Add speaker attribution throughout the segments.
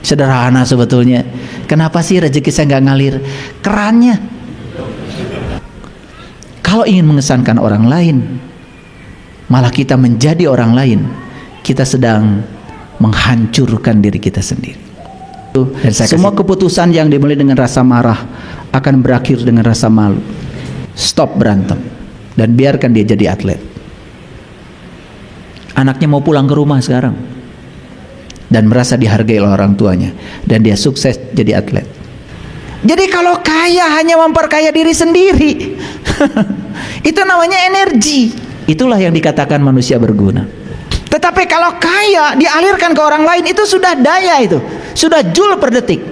Speaker 1: Sederhana sebetulnya. Kenapa sih rezeki saya nggak ngalir? Kerannya. Kalau ingin mengesankan orang lain, malah kita menjadi orang lain, kita sedang menghancurkan diri kita sendiri. Dan semua keputusan yang dimulai dengan rasa marah akan berakhir dengan rasa malu. Stop berantem dan biarkan dia jadi atlet. Anaknya mau pulang ke rumah sekarang dan merasa dihargai oleh orang tuanya, dan dia sukses jadi atlet. Jadi kalau kaya hanya memperkaya diri sendiri itu namanya energi. Itulah yang dikatakan manusia berguna. Tetapi kalau kaya dialirkan ke orang lain, itu sudah daya, itu sudah joule per detik.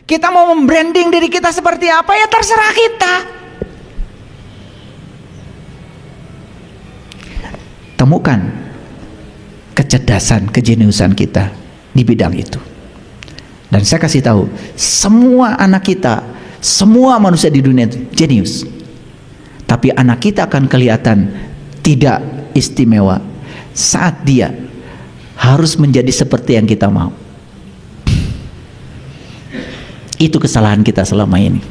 Speaker 1: Kita mau membranding diri kita seperti apa, ya terserah kita. Temukan kecerdasan, kejeniusan kita di bidang itu. Dan saya kasih tahu, semua anak kita, semua manusia di dunia itu jenius. Tapi anak kita akan kelihatan tidak istimewa saat dia harus menjadi seperti yang kita mau. Itu kesalahan kita selama ini.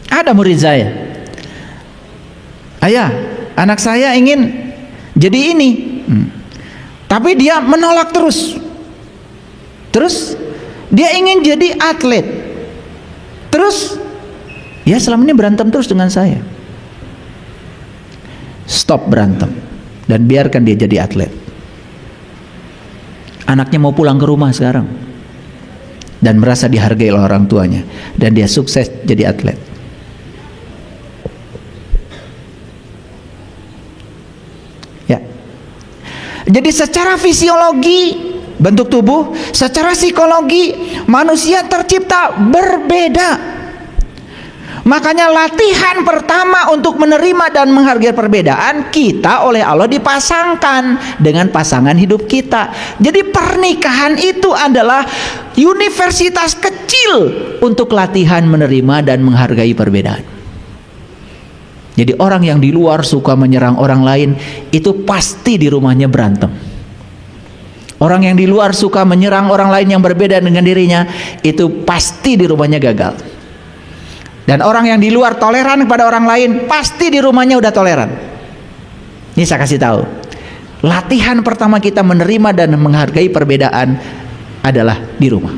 Speaker 1: Ada murid saya, ayah, anak saya ingin jadi ini, tapi dia menolak terus. Terus dia ingin jadi atlet, terus ya selama ini berantem terus dengan saya. Stop berantem dan biarkan dia jadi atlet. Anaknya mau pulang ke rumah sekarang dan merasa dihargai oleh orang tuanya, dan dia sukses jadi atlet. Ya. Jadi secara fisiologi bentuk tubuh, secara psikologi manusia tercipta berbeda. Makanya latihan pertama untuk menerima dan menghargai perbedaan, kita oleh Allah dipasangkan dengan pasangan hidup kita. Jadi pernikahan itu adalah universitas kecil untuk latihan menerima dan menghargai perbedaan. Jadi orang yang di luar suka menyerang orang lain, itu pasti di rumahnya berantem. Orang yang di luar suka menyerang orang lain yang berbeda dengan dirinya, itu pasti di rumahnya gagal. Dan orang yang di luar toleran kepada orang lain, pasti di rumahnya udah toleran. Ini saya kasih tahu. Latihan pertama kita menerima dan menghargai perbedaan adalah di rumah.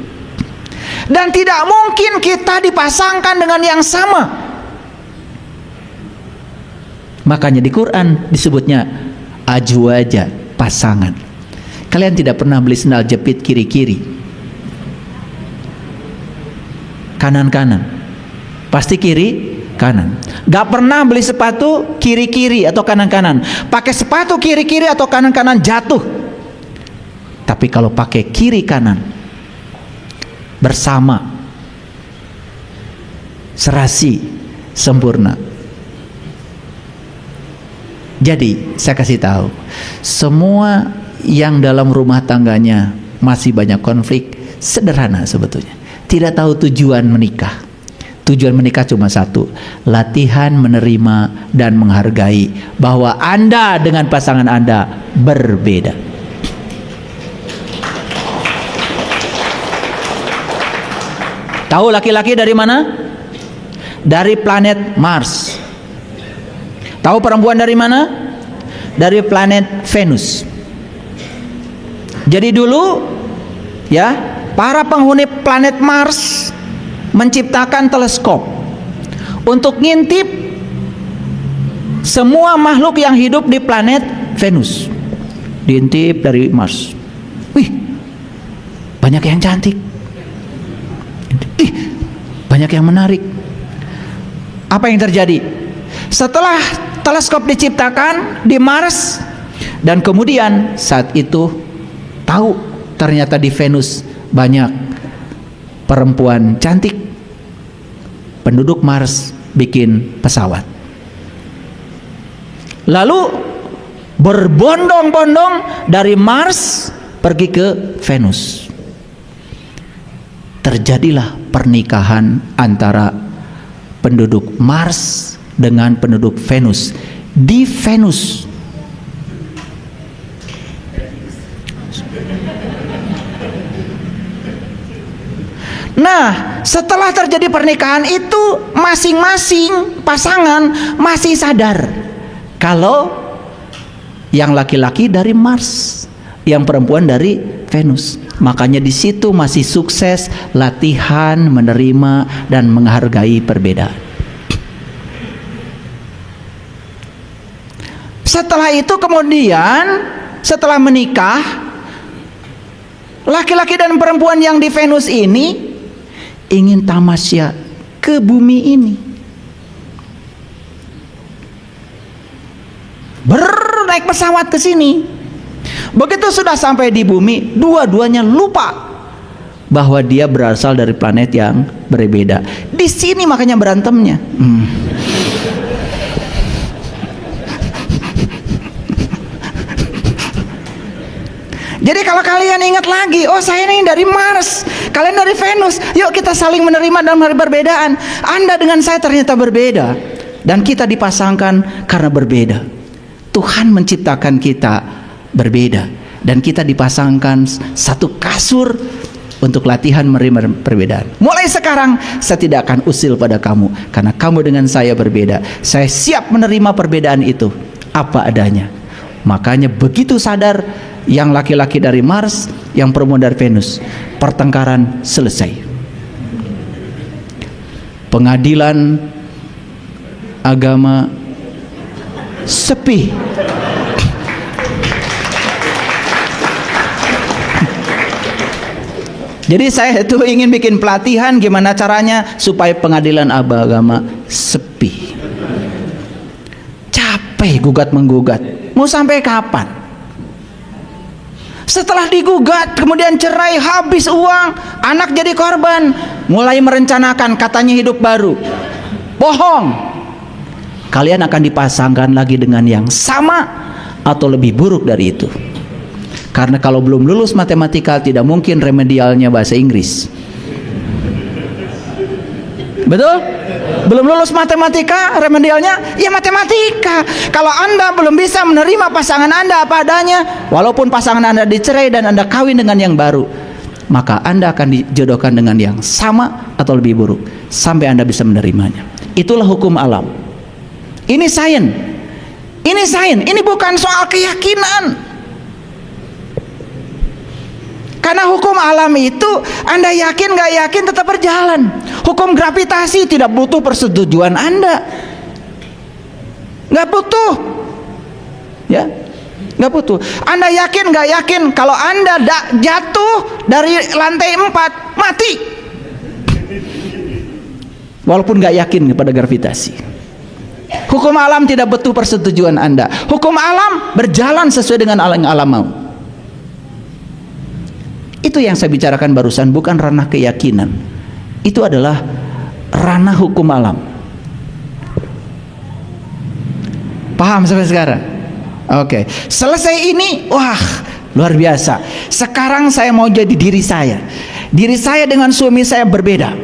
Speaker 1: Dan tidak mungkin kita dipasangkan dengan yang sama. Makanya di Quran disebutnya azwaja, pasangan. Kalian tidak pernah beli sendal jepit kiri-kiri, kanan-kanan, pasti kiri kanan. Gak pernah beli sepatu kiri-kiri atau kanan-kanan, pakai sepatu kiri-kiri atau kanan-kanan jatuh. Tapi kalau pakai kiri kanan bersama, serasi, sempurna. Jadi saya kasih tahu, semua yang dalam rumah tangganya masih banyak konflik, sederhana sebetulnya. Tidak tahu tujuan menikah. Tujuan menikah cuma satu, latihan menerima dan menghargai bahwa Anda dengan pasangan Anda berbeda. Tahu laki-laki dari mana? Dari planet Mars. Tahu perempuan dari mana? Dari planet Venus. Jadi dulu ya, para penghuni planet Mars menciptakan teleskop untuk ngintip semua makhluk yang hidup di planet Venus. Diintip dari Mars. Wih, banyak yang cantik. Ih, banyak yang menarik. Apa yang terjadi? Setelah teleskop diciptakan di Mars, dan kemudian saat itu tahu ternyata di Venus banyak perempuan cantik, penduduk Mars bikin pesawat. Lalu berbondong-bondong dari Mars pergi ke Venus. Terjadilah pernikahan antara penduduk Mars dengan penduduk Venus di Venus. Nah, setelah terjadi pernikahan itu, masing-masing pasangan masih sadar kalau yang laki-laki dari Mars, yang perempuan dari Venus. Makanya di situ masih sukses latihan menerima dan menghargai perbedaan. Setelah itu kemudian, setelah menikah, laki-laki dan perempuan yang di Venus ini ingin tamasya ke bumi ini. Naik pesawat ke sini. Begitu sudah sampai di bumi, dua-duanya lupa bahwa dia berasal dari planet yang berbeda. Di sini makanya berantemnya. Jadi kalau kalian ingat lagi, oh saya ini dari Mars, kalian dari Venus, yuk kita saling menerima dalam hal perbedaan. Anda dengan saya ternyata berbeda, dan kita dipasangkan karena berbeda. Tuhan menciptakan kita berbeda, dan kita dipasangkan satu kasur untuk latihan menerima perbedaan. Mulai sekarang saya tidak akan usil pada kamu, karena kamu dengan saya berbeda. Saya siap menerima perbedaan itu apa adanya. Makanya begitu sadar yang laki-laki dari Mars, yang perempuan dari Venus, pertengkaran selesai. Pengadilan agama sepi. Jadi saya itu ingin bikin pelatihan gimana caranya supaya pengadilan agama sepi. Capek gugat menggugat. Mau sampai kapan? Setelah digugat, kemudian cerai, habis uang, anak jadi korban, mulai merencanakan katanya hidup baru. Bohong. Kalian akan dipasangkan lagi dengan yang sama atau lebih buruk dari itu. Karena kalau belum lulus matematika, tidak mungkin remedialnya bahasa Inggris. Betul? Belum lulus matematika, remedialnya ya matematika. Kalau Anda belum bisa menerima pasangan Anda apa adanya, walaupun pasangan Anda dicerai dan Anda kawin dengan yang baru, maka Anda akan dijodohkan dengan yang sama atau lebih buruk sampai Anda bisa menerimanya. Itulah hukum alam. Ini sains. Ini sains. Ini bukan soal keyakinan. Karena hukum alam itu, Anda yakin gak yakin tetap berjalan. Hukum gravitasi tidak butuh persetujuan Anda. Gak butuh. Ya, gak butuh. Anda yakin gak yakin kalau Anda jatuh dari lantai 4 mati, walaupun gak yakin kepada gravitasi. Hukum alam tidak butuh persetujuan Anda. Hukum alam berjalan sesuai dengan yang alam mau. Itu yang saya bicarakan barusan, bukan ranah keyakinan. Itu adalah ranah hukum alam. Paham sampai sekarang? Oke. Selesai ini, wah, luar biasa. Sekarang saya mau jadi diri saya. Diri saya dengan suami saya berbeda.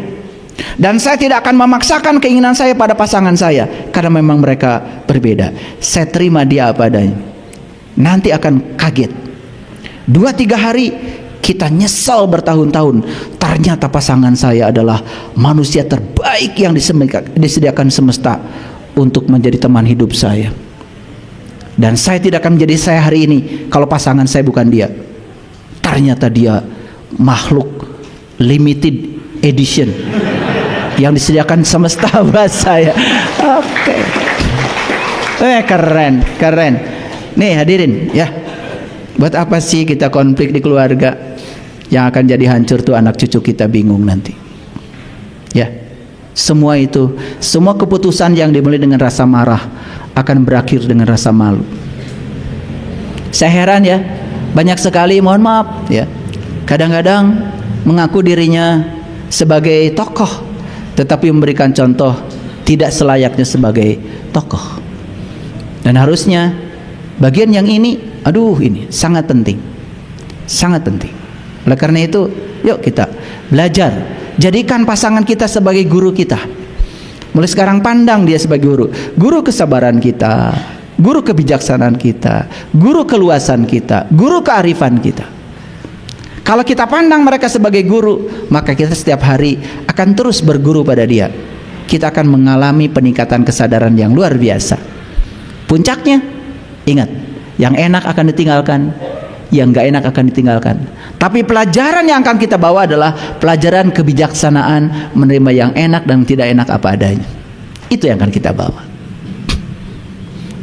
Speaker 1: Dan saya tidak akan memaksakan keinginan saya pada pasangan saya, karena memang mereka berbeda. Saya terima dia apa adanya. Nanti akan kaget. 2-3 hari kita nyesal bertahun-tahun, ternyata pasangan saya adalah manusia terbaik yang disediakan semesta untuk menjadi teman hidup saya. Dan saya tidak akan menjadi saya hari ini kalau pasangan saya bukan dia. Ternyata dia makhluk limited edition yang disediakan semesta buat saya. Oke. Keren, keren. Nih hadirin ya. Buat apa sih kita konflik di keluarga? Yang akan jadi hancur tuh anak cucu kita bingung nanti. Ya. Semua itu, semua keputusan yang dimulai dengan rasa marah akan berakhir dengan rasa malu. Saya heran ya, banyak sekali, mohon maaf ya, kadang-kadang mengaku dirinya sebagai tokoh, tetapi memberikan contoh tidak selayaknya sebagai tokoh. Dan harusnya bagian yang ini, aduh ini sangat penting, sangat penting. Oleh karena itu, yuk kita belajar Jadikan pasangan kita sebagai guru kita. Mulai sekarang pandang dia sebagai guru. Guru kesabaran kita, guru kebijaksanaan kita, guru keluasan kita, guru kearifan kita. Kalau kita pandang mereka sebagai guru, maka kita setiap hari akan terus berguru pada dia. Kita akan mengalami peningkatan kesadaran yang luar biasa. Puncaknya, ingat, yang enak akan ditinggalkan, yang gak enak akan ditinggalkan. Tapi pelajaran yang akan kita bawa adalah pelajaran kebijaksanaan, menerima yang enak dan tidak enak apa adanya. Itu yang akan kita bawa.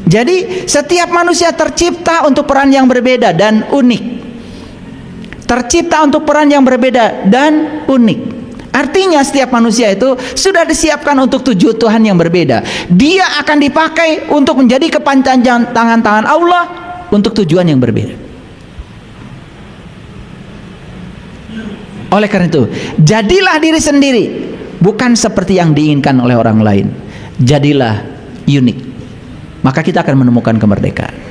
Speaker 1: Jadi setiap manusia tercipta untuk peran yang berbeda dan unik. Tercipta untuk peran yang berbeda dan unik. Artinya setiap manusia itu sudah disiapkan untuk tujuan Tuhan yang berbeda. Dia akan dipakai untuk menjadi kepanjangan tangan Allah untuk tujuan yang berbeda. Oleh karena itu, jadilah diri sendiri, bukan seperti yang diinginkan oleh orang lain. Jadilah unik. Maka kita akan menemukan kemerdekaan.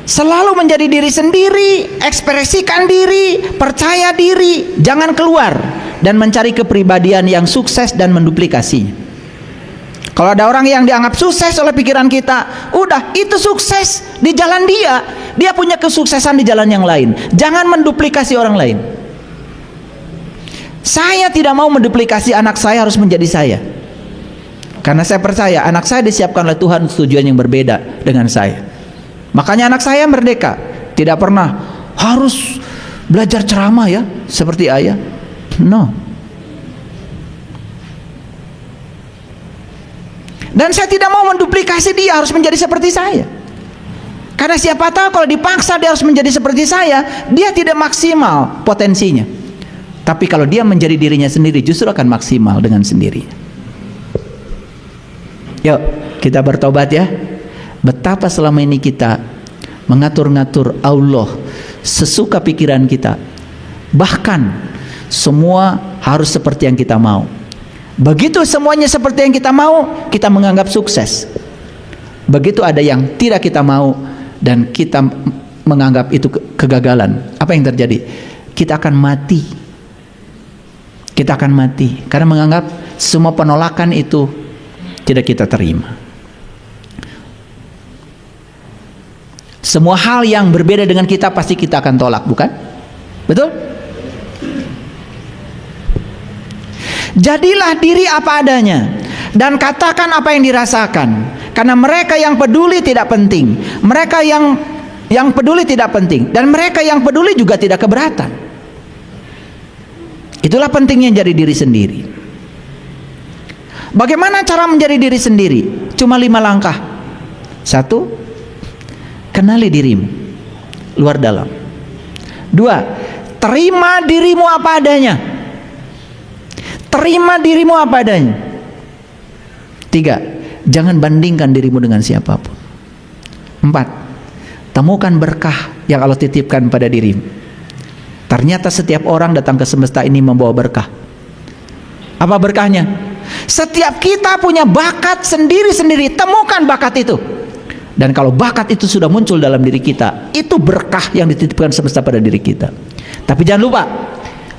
Speaker 1: Selalu menjadi diri sendiri, ekspresikan diri, percaya diri, jangan keluar dan mencari kepribadian yang sukses dan menduplikasinya. Kalau ada orang yang dianggap sukses oleh pikiran kita, udah itu sukses di jalan dia. Dia punya kesuksesan di jalan yang lain. Jangan menduplikasi orang lain. Saya tidak mau menduplikasi anak saya harus menjadi saya. Karena saya percaya anak saya disiapkan oleh Tuhan untuk tujuan yang berbeda dengan saya. Makanya anak saya merdeka, tidak pernah harus belajar ceramah ya seperti ayah. No. Dan saya tidak mau menduplikasi dia harus menjadi seperti saya. Karena siapa tahu kalau dipaksa dia harus menjadi seperti saya, dia tidak maksimal potensinya. Tapi kalau dia menjadi dirinya sendiri, justru akan maksimal dengan sendirinya. Yuk, kita bertobat ya. Betapa selama ini kita mengatur-ngatur Allah sesuka pikiran kita. Bahkan semua harus seperti yang kita mau. Begitu semuanya seperti yang kita mau, kita menganggap sukses. Begitu ada yang tidak kita mau dan kita menganggap itu kegagalan, apa yang terjadi? Kita akan mati. Kita akan mati karena menganggap semua penolakan itu tidak kita terima. Semua hal yang berbeda dengan kita pasti kita akan tolak, bukan? Betul? Jadilah diri apa adanya dan katakan apa yang dirasakan. Karena mereka yang peduli tidak penting. Mereka yang peduli tidak penting dan mereka yang peduli juga tidak keberatan. Itulah pentingnya jadi diri sendiri. Bagaimana cara menjadi diri sendiri? Cuma 5 langkah. 1, kenali dirimu luar dalam. 2, terima dirimu apa adanya. Terima dirimu apa adanya. 3, jangan bandingkan dirimu dengan siapapun. 4, temukan berkah yang Allah titipkan pada dirimu. Ternyata setiap orang datang ke semesta ini membawa berkah. Apa berkahnya? Setiap kita punya bakat sendiri-sendiri. Temukan bakat itu. Dan kalau bakat itu sudah muncul dalam diri kita, itu berkah yang dititipkan semesta pada diri kita. Tapi jangan lupa,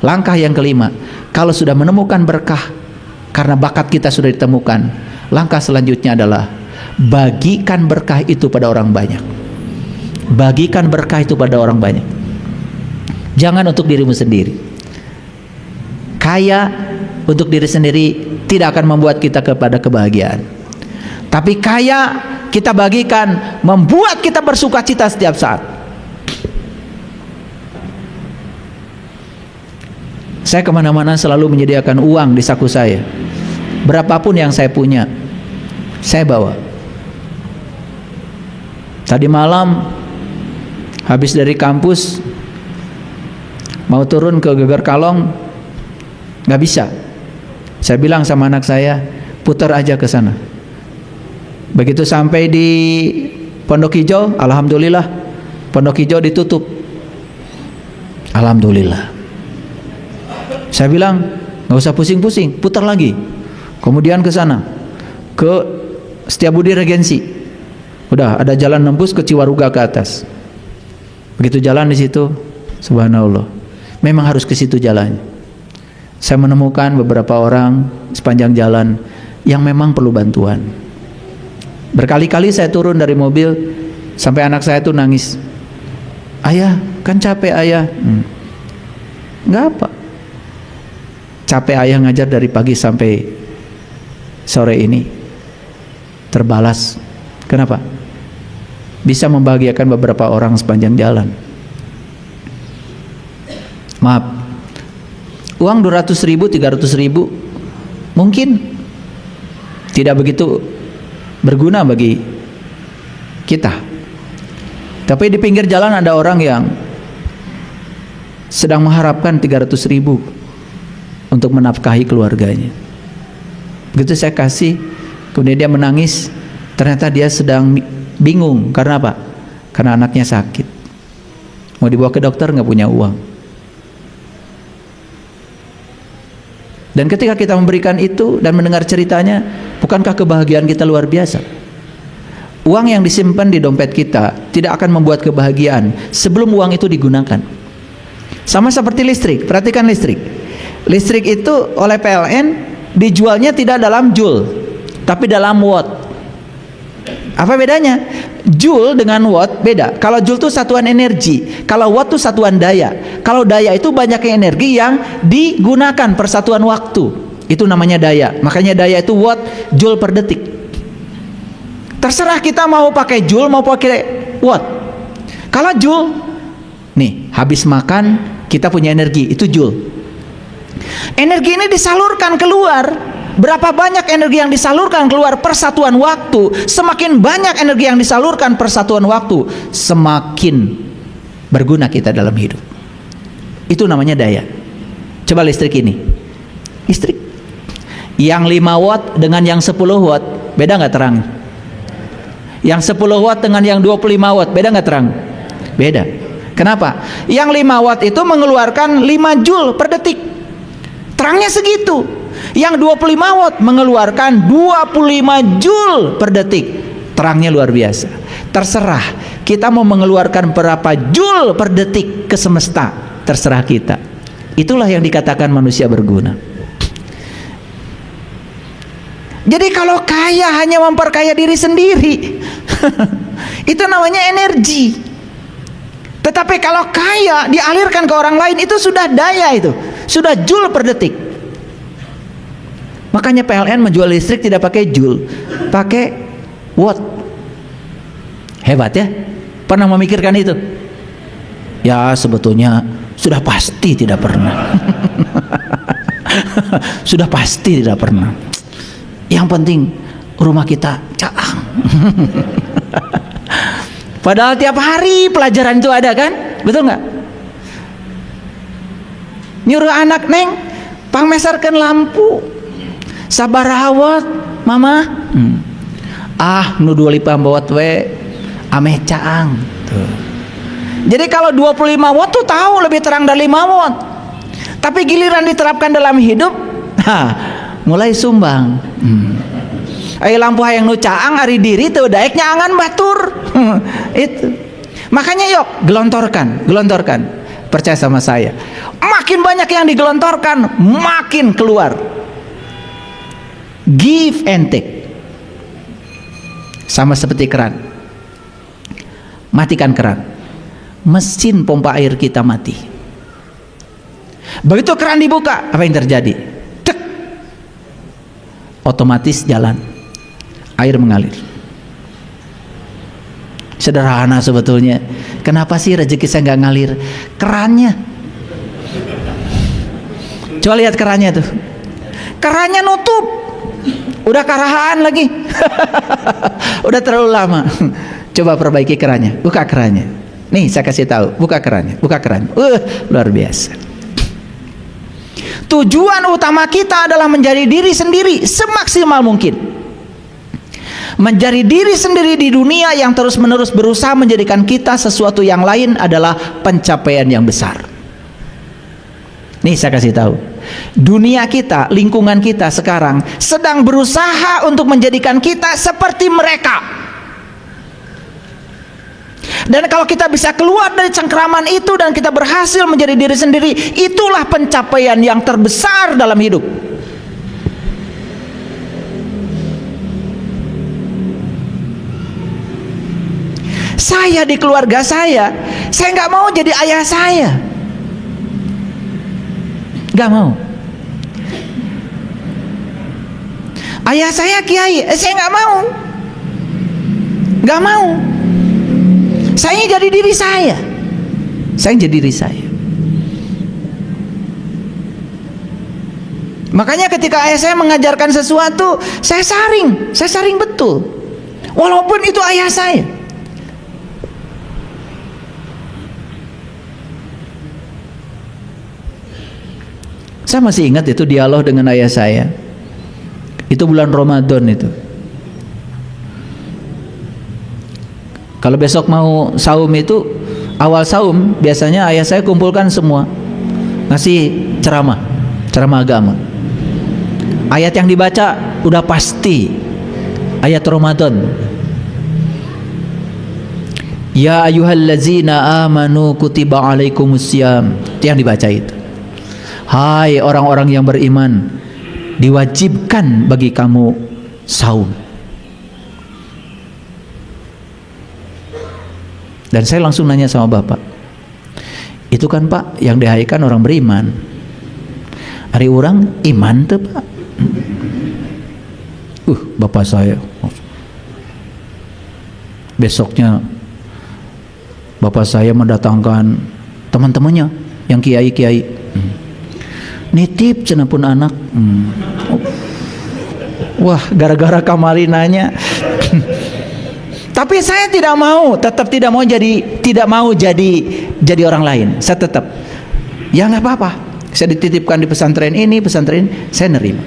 Speaker 1: langkah yang kelima, kalau sudah menemukan berkah karena bakat kita sudah ditemukan, langkah selanjutnya adalah bagikan berkah itu pada orang banyak. Bagikan berkah itu pada orang banyak. Jangan untuk dirimu sendiri. Kaya untuk diri sendiri tidak akan membuat kita kepada kebahagiaan. Tapi kaya kita bagikan membuat kita bersukacita setiap saat. Saya kemana-mana selalu menyediakan uang di saku saya. Berapapun yang saya punya, saya bawa. Tadi malam habis dari kampus, mau turun ke Geger Kalong, nggak bisa. Saya bilang sama anak saya, putar aja ke sana. Begitu sampai di Pondok Hijau, alhamdulillah Pondok Hijau ditutup. Alhamdulillah. Saya bilang nggak usah pusing-pusing, putar lagi. Kemudian ke sana, ke Setiabudi Regensi. Udah ada jalan nembus ke Ciwaruga ke atas. Begitu jalan di situ, subhanallah, memang harus ke situ jalannya. Saya menemukan beberapa orang sepanjang jalan yang memang perlu bantuan. Berkali-kali saya turun dari mobil sampai anak saya tuh nangis. Ayah, kan capek ayah. Nggak apa. Capek ayah ngajar dari pagi sampai sore ini. Terbalas. Kenapa? Bisa membahagiakan beberapa orang sepanjang jalan. Maaf, uang 200.000, 300.000 mungkin tidak begitu berguna bagi kita. Tapi di pinggir jalan ada orang yang sedang mengharapkan 300.000 untuk menafkahi keluarganya. Begitu saya kasih, kemudian dia menangis. Ternyata dia sedang bingung. Karena apa? Karena anaknya sakit. Mau dibawa ke dokter, nggak punya uang. Dan ketika kita memberikan itu dan mendengar ceritanya, bukankah kebahagiaan kita luar biasa? Uang yang disimpan di dompet kita tidak akan membuat kebahagiaan sebelum uang itu digunakan. Sama seperti listrik. Perhatikan listrik. Listrik itu oleh PLN dijualnya tidak dalam joule, tapi dalam watt. Apa bedanya? Joule dengan watt beda. Kalau joule itu satuan energi, kalau watt itu satuan daya. Kalau daya itu banyaknya energi yang digunakan per satuan waktu. Itu namanya daya. Makanya daya itu watt, joule per detik. Terserah kita mau pakai joule, mau pakai watt. Kalau joule, nih, habis makan kita punya energi, itu joule. Energi ini disalurkan keluar. Berapa banyak energi yang disalurkan keluar per satuan waktu, semakin banyak energi yang disalurkan per satuan waktu, semakin berguna kita dalam hidup. Itu namanya daya. Coba listrik ini. Listrik yang 5 watt dengan yang 10 watt, beda nggak terang? Yang 10 watt dengan yang 25 watt, beda nggak terang? Beda. Kenapa? Yang 5 watt itu mengeluarkan 5 joule per detik. Terangnya segitu. Yang 25 watt mengeluarkan 25 joule per detik. Terangnya luar biasa. Terserah kita mau mengeluarkan berapa joule per detik ke semesta, terserah kita. Itulah yang dikatakan manusia berguna. Jadi kalau kaya hanya memperkaya diri sendiri, itu namanya energi. Tetapi kalau kaya dialirkan ke orang lain, itu sudah daya, itu sudah joule per detik. Makanya PLN menjual listrik tidak pakai joule, pakai watt. Hebat ya? Pernah memikirkan itu? Ya sebetulnya sudah pasti tidak pernah. Sudah pasti tidak pernah. Yang penting rumah kita caang. Padahal tiap hari pelajaran itu ada kan? Betul nggak? Nyuruh anak, neng pangmesarkan lampu, sabar rawat mama. Nu 25 watt we ameh caang tuh. Jadi kalau 25 watt tuh tahu lebih terang dari 5 watt. Tapi giliran diterapkan dalam hidup, mulai sumbang. Ayo lampu hayang nu caang ari diri teu daeknya angan batur. Itu. Makanya yuk gelontorkan. Percaya sama saya. Makin banyak yang digelontorkan, makin keluar. Give and take. Sama seperti keran. Matikan keran, mesin pompa air kita mati. Begitu keran dibuka, apa yang terjadi? Tek. Otomatis jalan, air mengalir. Sederhana sebetulnya. Kenapa sih rezeki saya nggak ngalir? Kerannya. Coba lihat kerannya tuh. Kerannya nutup. Udah karahaan lagi. Udah terlalu lama. Coba perbaiki kerannya. Buka kerannya. Nih saya kasih tahu. Buka kerannya. Luar biasa. Tujuan utama kita adalah menjadi diri sendiri semaksimal mungkin. Menjadi diri sendiri di dunia yang terus-menerus berusaha menjadikan kita sesuatu yang lain adalah pencapaian yang besar. Nih saya kasih tahu. Dunia kita, lingkungan kita sekarang sedang berusaha untuk menjadikan kita seperti mereka. Dan kalau kita bisa keluar dari cengkraman itu dan kita berhasil menjadi diri sendiri, itulah pencapaian yang terbesar dalam hidup. Saya di keluarga saya nggak mau jadi ayah saya, nggak mau. Ayah saya kiai, saya nggak mau, nggak mau. Saya jadi diri saya, jadi diri saya. Makanya ketika ayah saya mengajarkan sesuatu, saya saring betul, walaupun itu ayah saya. Saya masih ingat itu dialog dengan ayah saya. Itu bulan Ramadan itu. Kalau besok mau saum itu, awal saum biasanya ayah saya kumpulkan semua, ngasih ceramah agama. Ayat yang dibaca udah pasti ayat Ramadan. Ya ayyuhallazina amanu kutiba alaikumusiyam. Itu yang dibaca itu. Hai orang-orang yang beriman, diwajibkan bagi kamu saum. Dan saya langsung nanya sama bapak, itu kan pak yang dihaikan orang beriman, hari orang iman tuh pak. Bapak saya besoknya bapak saya mendatangkan teman-temannya yang kiai-kiai, nitip cenapun anak. Wah, gara-gara kamari nanya. Tapi saya tetap tidak mau jadi orang lain. Saya tetap, ya nggak apa-apa. Saya dititipkan di pesantren ini, saya nerima.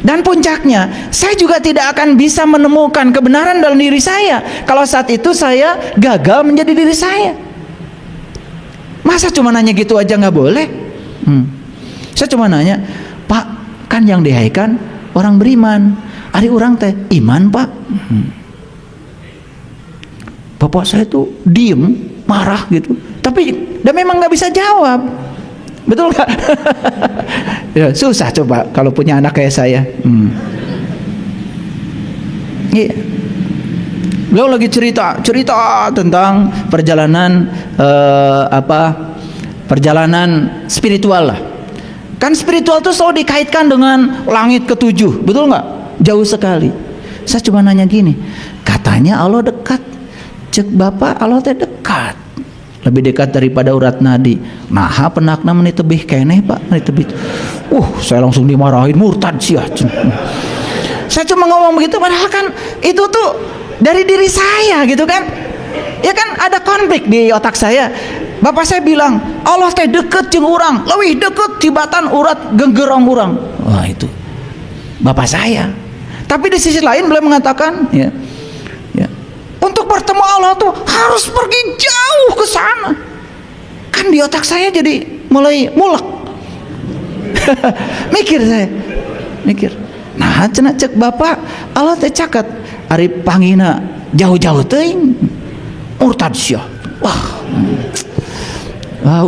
Speaker 1: Dan puncaknya, saya juga tidak akan bisa menemukan kebenaran dalam diri saya kalau saat itu saya gagal menjadi diri saya. Masa cuma nanya gitu aja nggak boleh? Saya cuma nanya, Pak, kan yang dihaikan orang beriman, hari orang teh iman pak. Bapak saya tuh diem, marah gitu, tapi dan memang nggak bisa jawab, betul nggak? Ya, susah coba kalau punya anak kayak saya. Iya. Beliau lagi cerita tentang perjalanan perjalanan spiritual lah. Kan spiritual itu selalu dikaitkan dengan langit ketujuh, betul nggak? Jauh sekali. Saya cuma nanya gini, katanya Allah dekat. Cek bapak, Allah teh dekat, lebih dekat daripada urat nadi. Nah, penakna menit tebih keneh pak, menit tebih. Saya langsung dimarahin, murtad sih. Saya cuma ngomong begitu, padahal kan itu tuh dari diri saya gitu kan. Ya kan ada konflik di otak saya. Bapak saya bilang Allah teh deket jeung urang, leuwih deket tibatan urat genggerong urang. Wah, itu bapak saya. Tapi di sisi lain beliau mengatakan, ya, untuk bertemu Allah tuh harus pergi jauh ke sana. Kan di otak saya jadi mulai mulek. Mikir. Nah, cenah cek bapak, Allah teh caket ari panggina jauh-jauh teuing. Murtad sia. Wah,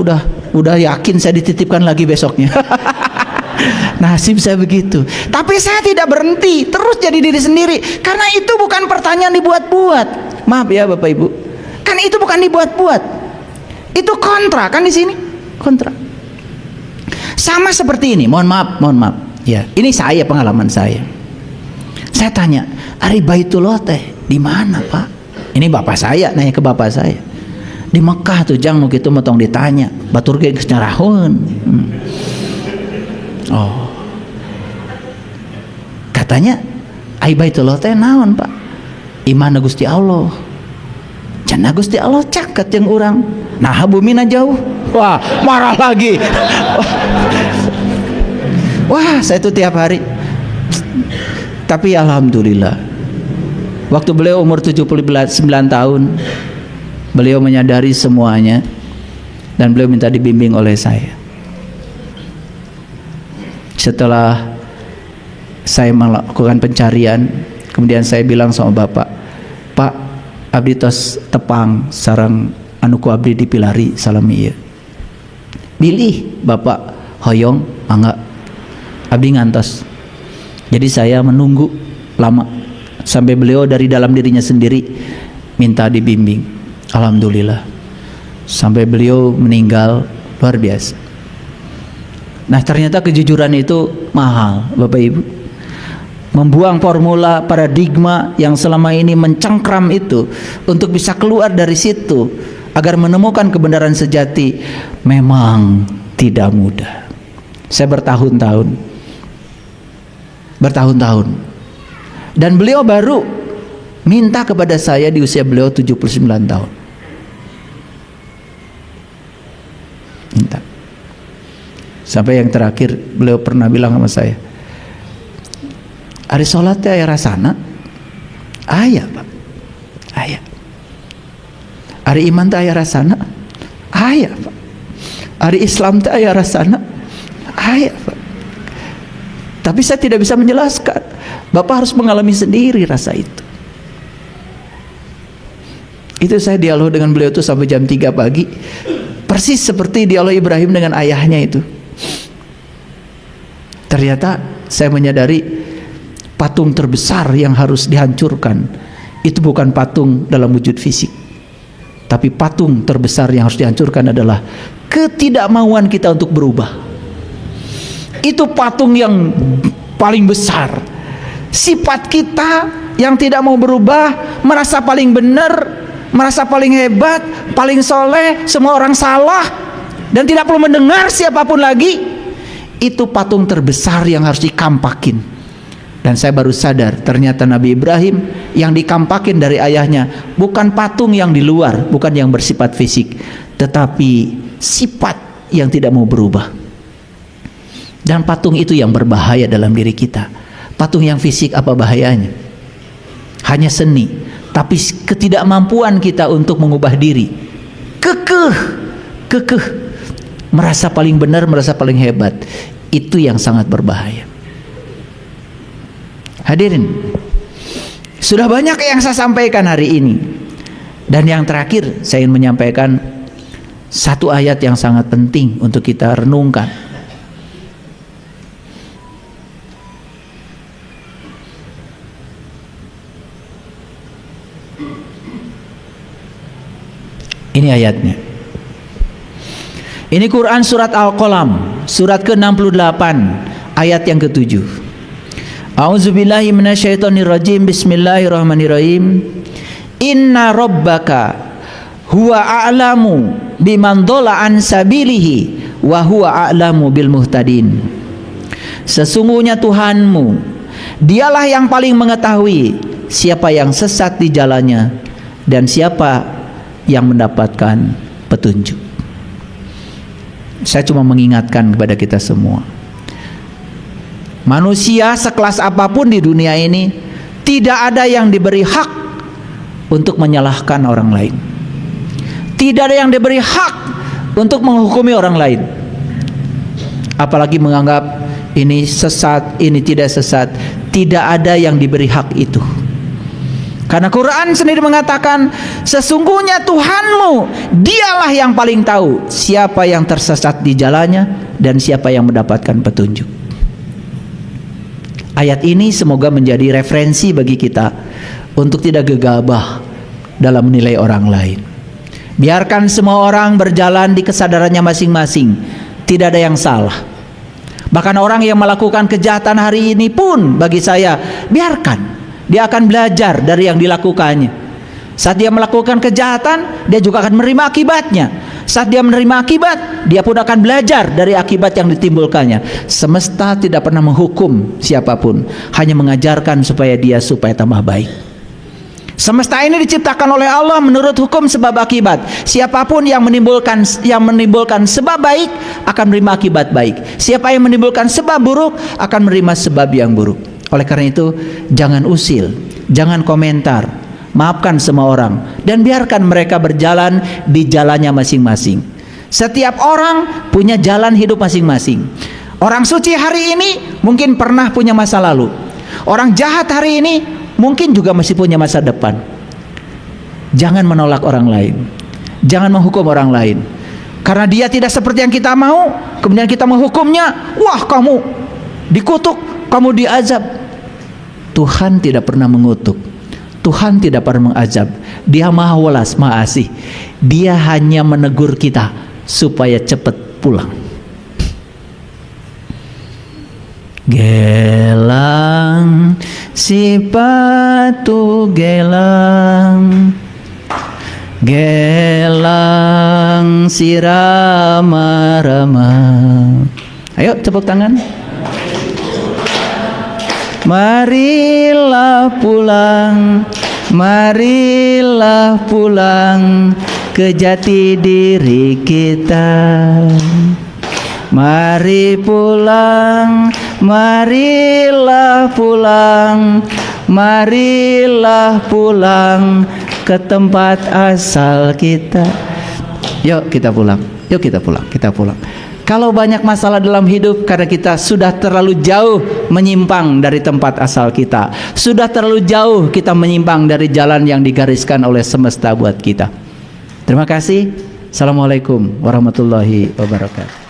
Speaker 1: udah yakin saya dititipkan lagi besoknya. Nasib saya begitu. Tapi saya tidak berhenti, terus jadi diri sendiri. Karena itu bukan pertanyaan dibuat-buat. Maaf ya Bapak Ibu. Kan itu bukan dibuat-buat. Itu kontra kan di sini? Kontra. Sama seperti ini. Mohon maaf. Ya, ini pengalaman saya. Saya tanya, "Ari Baitullah teh di mana, Pak?" Ini bapak saya nanya ke bapak saya. Di Mekah tuh jang nu kitu mah tong ditanya. Batur ge geus nyarahun. Katanya ai Baitullah teh naon pak? Iman Gusti Allah. Cenah Gusti Allah caket jeung urang. Nah bumina jauh. Wah marah lagi. Wah saya tuh tiap hari. Tapi alhamdulillah, waktu beliau umur 79 tahun, beliau menyadari semuanya dan beliau minta dibimbing oleh saya. Setelah saya melakukan pencarian, kemudian saya bilang sama bapak, "Pak, abdi tos tepang sareng anu ku abdi dipilari salami ieu. Bilih Bapak hoyong mangga. Abdi ngantos. Jadi saya menunggu lama sampai beliau dari dalam dirinya sendiri minta dibimbing. Alhamdulillah. Sampai beliau meninggal, luar biasa. Nah, ternyata kejujuran itu mahal, Bapak Ibu. Membuang formula paradigma yang selama ini mencengkram itu untuk bisa keluar dari situ agar menemukan kebenaran sejati memang tidak mudah. Saya bertahun-tahun dan beliau baru minta kepada saya di usia beliau 79 tahun. Minta. Sampai yang terakhir beliau pernah bilang sama saya, "Ari sholat teh aya rasana?" "Aya, Pak." "Aya." "Ari iman teh aya rasana?" "Aya, Pak." "Ari Islam teh aya rasana?" "Aya, Pak." Tapi saya tidak bisa menjelaskan. Bapak harus mengalami sendiri rasa itu. Itu saya dialog dengan beliau itu sampai jam 3 pagi. Persis seperti dialog Ibrahim dengan ayahnya itu. Ternyata saya menyadari patung terbesar yang harus dihancurkan itu bukan patung dalam wujud fisik, tapi patung terbesar yang harus dihancurkan adalah ketidakmauan kita untuk berubah. Itu patung yang paling besar. Sifat kita yang tidak mau berubah, merasa paling benar, merasa paling hebat, paling soleh, semua orang salah dan tidak perlu mendengar siapapun lagi. Itu patung terbesar yang harus dikampakin. Dan saya baru sadar ternyata Nabi Ibrahim yang dikampakin dari ayahnya bukan patung yang di luar, bukan yang bersifat fisik, tetapi sifat yang tidak mau berubah. Dan patung itu yang berbahaya dalam diri kita. Patung yang fisik apa bahayanya? Hanya seni, tapi ketidakmampuan kita untuk mengubah diri. Kekeh, merasa paling benar, merasa paling hebat. Itu yang sangat berbahaya. Hadirin, sudah banyak yang saya sampaikan hari ini. Dan yang terakhir saya ingin menyampaikan satu ayat yang sangat penting untuk kita renungkan. Ini ayatnya. Ini Quran surat Al-Qalam, surat ke-68, ayat yang ke-7. A'udzubillahi minasyaitonirrajim. Bismillahirrahmanirrahim. Inna rabbaka huwa a'lamu biman dhalla an sabilihi wa huwa a'lamu bil muhtadin. Sesungguhnya Tuhanmu, dialah yang paling mengetahui siapa yang sesat di jalannya dan siapa yang mendapatkan petunjuk. Saya cuma mengingatkan kepada kita semua, manusia sekelas apapun di dunia ini tidak ada yang diberi hak untuk menyalahkan orang lain. Tidak ada yang diberi hak untuk menghukumi orang lain, apalagi menganggap ini sesat, ini tidak sesat. Tidak ada yang diberi hak itu. Karena Quran sendiri mengatakan sesungguhnya Tuhanmu, dialah yang paling tahu siapa yang tersesat di jalannya dan siapa yang mendapatkan petunjuk. Ayat ini semoga menjadi referensi bagi kita untuk tidak gegabah dalam menilai orang lain. Biarkan semua orang berjalan di kesadarannya masing-masing. Tidak ada yang salah. Bahkan orang yang melakukan kejahatan hari ini pun bagi saya, biarkan. Dia akan belajar dari yang dilakukannya. Saat dia melakukan kejahatan, dia juga akan menerima akibatnya. Saat dia menerima akibat, dia pun akan belajar dari akibat yang ditimbulkannya. Semesta tidak pernah menghukum siapapun, hanya mengajarkan supaya tambah baik. Semesta ini diciptakan oleh Allah menurut hukum sebab akibat. Siapapun yang menimbulkan sebab baik akan menerima akibat baik. Siapa yang menimbulkan sebab buruk akan menerima sebab yang buruk. Oleh karena itu, jangan usil, jangan komentar, maafkan semua orang dan biarkan mereka berjalan di jalannya masing-masing. Setiap orang punya jalan hidup masing-masing. Orang suci hari ini mungkin pernah punya masa lalu. Orang jahat hari ini mungkin juga masih punya masa depan. Jangan menolak orang lain. Jangan menghukum orang lain. Karena dia tidak seperti yang kita mau, kemudian kita menghukumnya. Wah, kamu dikutuk, kamu diazab. Tuhan tidak pernah mengutuk. Tuhan tidak pernah mengazab. Dia maha welas, maha asih. Dia hanya menegur kita supaya cepat pulang. Gelang sipatu gelang, gelang si rama-rama. Ayo tepuk tangan. Marilah pulang, marilah pulang ke jati diri kita. Mari pulang, marilah pulang, marilah pulang ke tempat asal kita. Yuk kita pulang, yuk kita pulang, kita pulang. Kalau banyak masalah dalam hidup karena kita sudah terlalu jauh menyimpang dari tempat asal kita, sudah terlalu jauh kita menyimpang dari jalan yang digariskan oleh semesta buat kita. Terima kasih. Assalamualaikum warahmatullahi wabarakatuh.